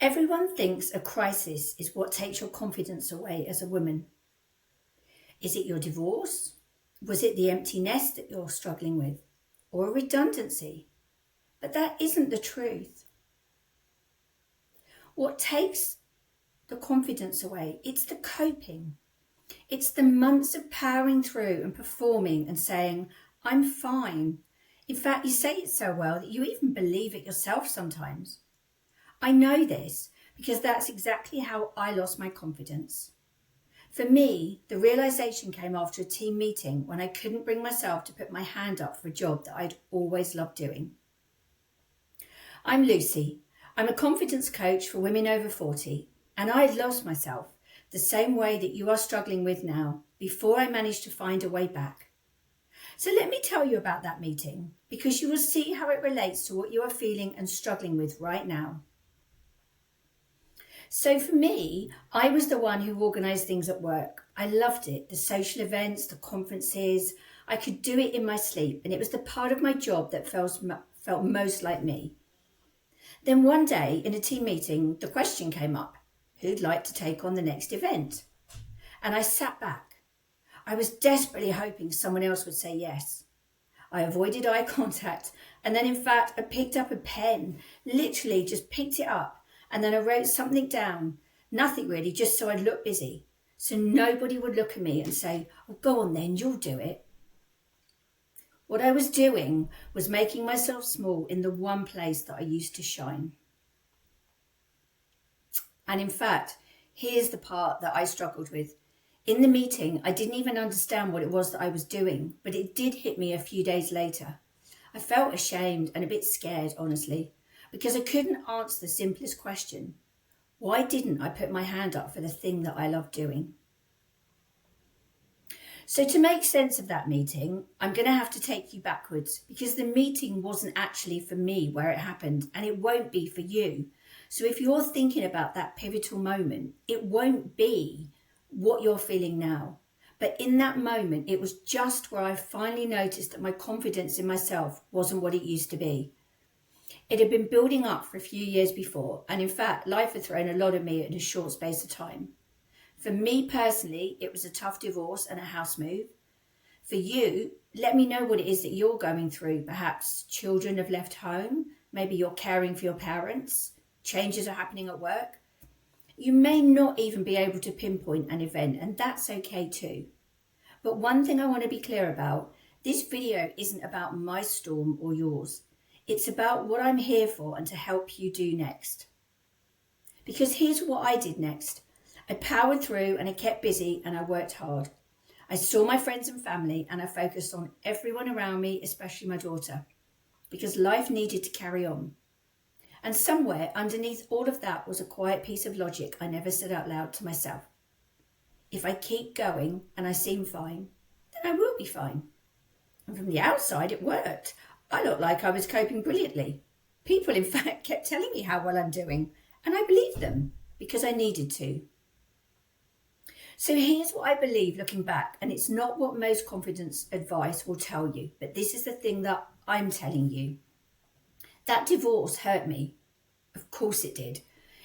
Everyone thinks a crisis is what takes your confidence away as a woman. Is it your divorce? Was it the empty nest that you're struggling with? Or a redundancy? But that isn't the truth. What takes the confidence away? It's the coping. It's the months of powering through and performing and saying, I'm fine. In fact, you say it so well that you even believe it yourself sometimes. I know this because that's exactly how I lost my confidence. For me, the realization came after a team meeting when I couldn't bring myself to put my hand up for a job that I'd always loved doing. I'm Lucy. I'm a confidence coach for women over 40, and I had lost myself the same way that you are struggling with now before I managed to find a way back. So let me tell you about that meeting because you will see how it relates to what you are feeling and struggling with right now. So for me, I was the one who organised things at work. I loved it, the social events, the conferences. I could do it in my sleep, and it was the part of my job that felt most like me. Then one day in a team meeting, the question came up, who'd like to take on the next event? And I sat back. I was desperately hoping someone else would say yes. I avoided eye contact, and then in fact I picked up a pen, literally just picked it up. And then I wrote something down, nothing really, just so I'd look busy. So nobody would look at me and say, oh, go on then, you'll do it. What I was doing was making myself small in the one place that I used to shine. And in fact, here's the part that I struggled with. In the meeting, I didn't even understand what it was that I was doing, but it did hit me a few days later. I felt ashamed and a bit scared, honestly, because I couldn't answer the simplest question. Why didn't I put my hand up for the thing that I love doing? So to make sense of that meeting, I'm going to have to take you backwards because the meeting wasn't actually for me where it happened, and it won't be for you. So if you're thinking about that pivotal moment, it won't be what you're feeling now. But in that moment, it was just where I finally noticed that my confidence in myself wasn't what it used to be. It had been building up for a few years before, and in fact, life had thrown a lot at me in a short space of time. For me personally, it was a tough divorce and a house move. For you, let me know what it is that you're going through. Perhaps children have left home, maybe you're caring for your parents, changes are happening at work. You may not even be able to pinpoint an event, and that's okay too. But one thing I want to be clear about, this video isn't about my storm or yours. It's about what I'm here for and to help you do next. Because here's what I did next. I powered through and I kept busy and I worked hard. I saw my friends and family and I focused on everyone around me, especially my daughter, because life needed to carry on. And somewhere underneath all of that was a quiet piece of logic I never said out loud to myself. If I keep going and I seem fine, then I will be fine. And from the outside, it worked. I looked like I was coping brilliantly. People, in fact, kept telling me how well I'm doing, and I believed them because I needed to. So here's what I believe looking back, and it's not what most confidence advice will tell you, but this is the thing that I'm telling you. That divorce hurt me. Of course it did.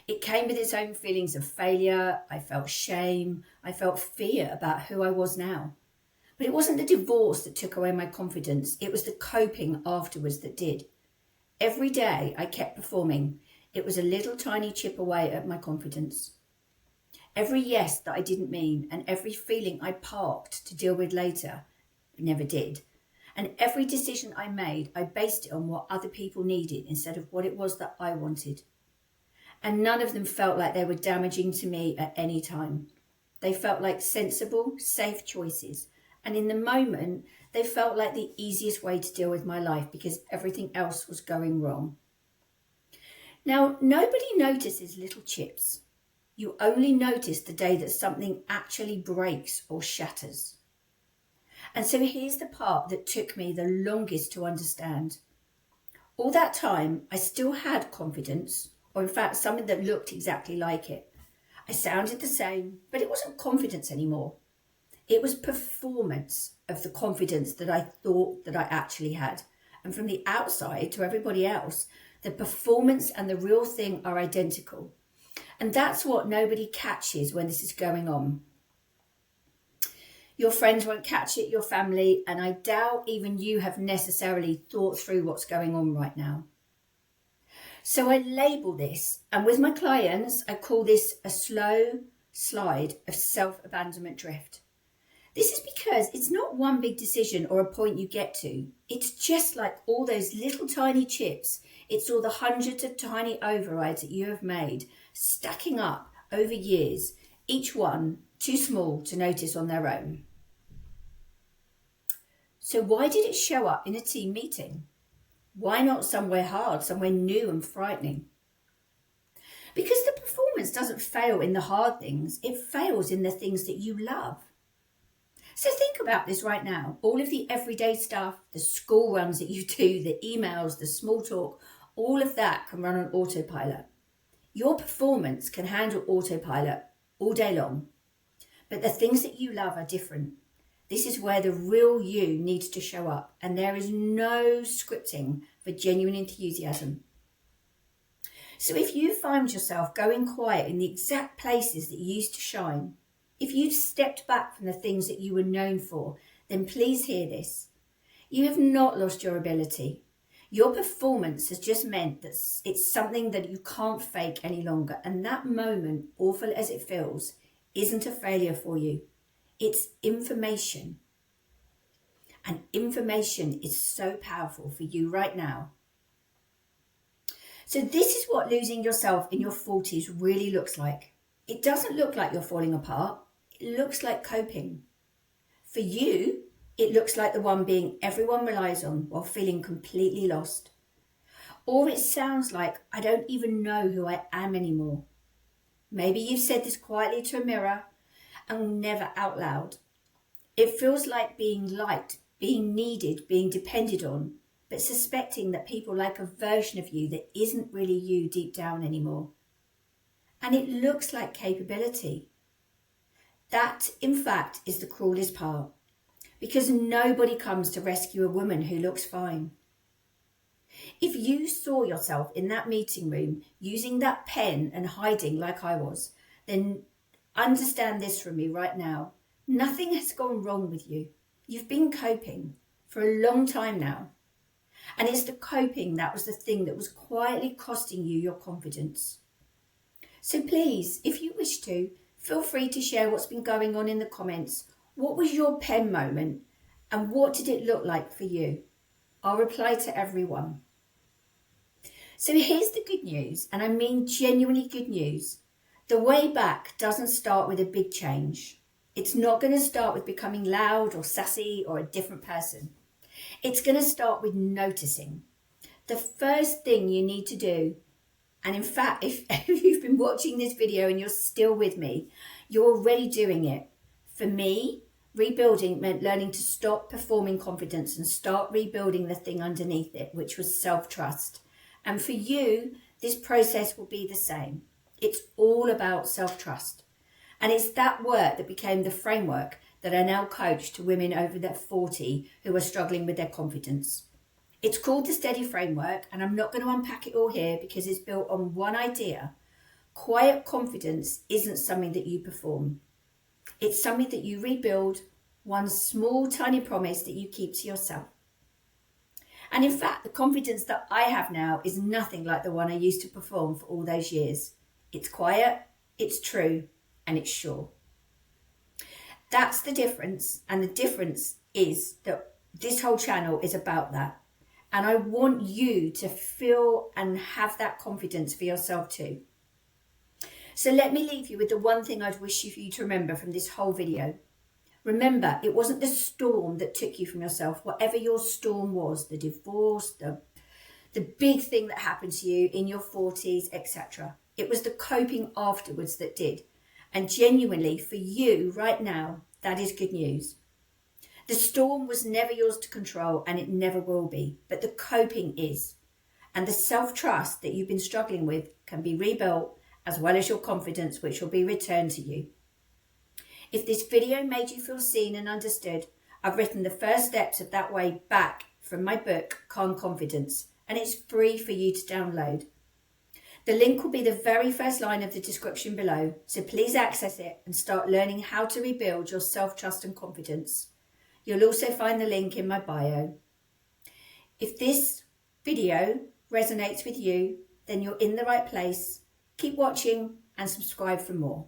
It came with its own feelings of failure. I felt shame. I felt fear about who I was now. But it wasn't the divorce that took away my confidence. It was the coping afterwards that did. Every day I kept performing. It was a little tiny chip away at my confidence. Every yes that I didn't mean and every feeling I parked to deal with later, never did. And every decision I made, I based it on what other people needed instead of what it was that I wanted. And none of them felt like they were damaging to me at any time. They felt like sensible, safe choices. And in the moment, they felt like the easiest way to deal with my life because everything else was going wrong. Now, nobody notices little chips. You only notice the day that something actually breaks or shatters. And so here's the part that took me the longest to understand. All that time, I still had confidence, or in fact, something that looked exactly like it. I sounded the same, but it wasn't confidence anymore. It was performance of the confidence that I thought that I actually had. And from the outside to everybody else, the performance and the real thing are identical. And that's what nobody catches when this is going on. Your friends won't catch it, your family, and I doubt even you have necessarily thought through what's going on right now. So I label this, and with my clients, I call this a slow slide of self-abandonment drift. This is because it's not one big decision or a point you get to. It's just like all those little tiny chips. It's all the hundreds of tiny overrides that you have made, stacking up over years, each one too small to notice on their own. So why did it show up in a team meeting? Why not somewhere hard, somewhere new and frightening? Because the performance doesn't fail in the hard things, it fails in the things that you love. So think about this right now. All of the everyday stuff, the school runs that you do, the emails, the small talk, all of that can run on autopilot. Your performance can handle autopilot all day long. But the things that you love are different. This is where the real you needs to show up, and there is no scripting for genuine enthusiasm. So if you find yourself going quiet in the exact places that you used to shine, if you've stepped back from the things that you were known for, then please hear this. You have not lost your ability. Your performance has just meant that it's something that you can't fake any longer, and that moment, awful as it feels, isn't a failure for you. It's information. And information is so powerful for you right now. So this is what losing yourself in your 40s really looks like. It doesn't look like you're falling apart. It looks like coping. For you, it looks like the one being everyone relies on while feeling completely lost. Or it sounds like I don't even know who I am anymore. Maybe you've said this quietly to a mirror and never out loud. It feels like being liked, being needed, being depended on, but suspecting that people like a version of you that isn't really you deep down anymore. And it looks like capability. That, in fact, is the cruelest part, because nobody comes to rescue a woman who looks fine. If you saw yourself in that meeting room using that pen and hiding like I was, then understand this from me right now. Nothing has gone wrong with you. You've been coping for a long time now. And it's the coping that was the thing that was quietly costing you your confidence. So please, if you wish to, feel free to share what's been going on in the comments. What was your pen moment and what did it look like for you? I'll reply to everyone. So here's the good news, and I mean genuinely good news. The way back doesn't start with a big change. It's not going to start with becoming loud or sassy or a different person. It's going to start with noticing. The first thing you need to do, and in fact, if you've been watching this video and you're still with me, you're already doing it. For me, rebuilding meant learning to stop performing confidence and start rebuilding the thing underneath it, which was self-trust. And for you, this process will be the same. It's all about self-trust. And it's that work that became the framework that I now coach to women over their 40 who are struggling with their confidence. It's called the Steady Framework, and I'm not going to unpack it all here because it's built on one idea. Quiet confidence isn't something that you perform. It's something that you rebuild, one small tiny promise that you keep to yourself. And in fact, the confidence that I have now is nothing like the one I used to perform for all those years. It's quiet, it's true, and it's sure. That's the difference, and the difference is that this whole channel is about that. And I want you to feel and have that confidence for yourself too. So let me leave you with the one thing I'd wish you to remember from this whole video. Remember, it wasn't the storm that took you from yourself, whatever your storm was, the divorce, the big thing that happened to you in your 40s, etc. It was the coping afterwards that did. And genuinely, for you right now, that is good news. The storm was never yours to control, and it never will be, but the coping is. And the self-trust that you've been struggling with can be rebuilt, as well as your confidence, which will be returned to you. If this video made you feel seen and understood, I've written the first steps of that way back from my book, Calm Confidence, and it's free for you to download. The link will be the very first line of the description below, so please access it and start learning how to rebuild your self-trust and confidence. You'll also find the link in my bio. If this video resonates with you, then you're in the right place. Keep watching and subscribe for more.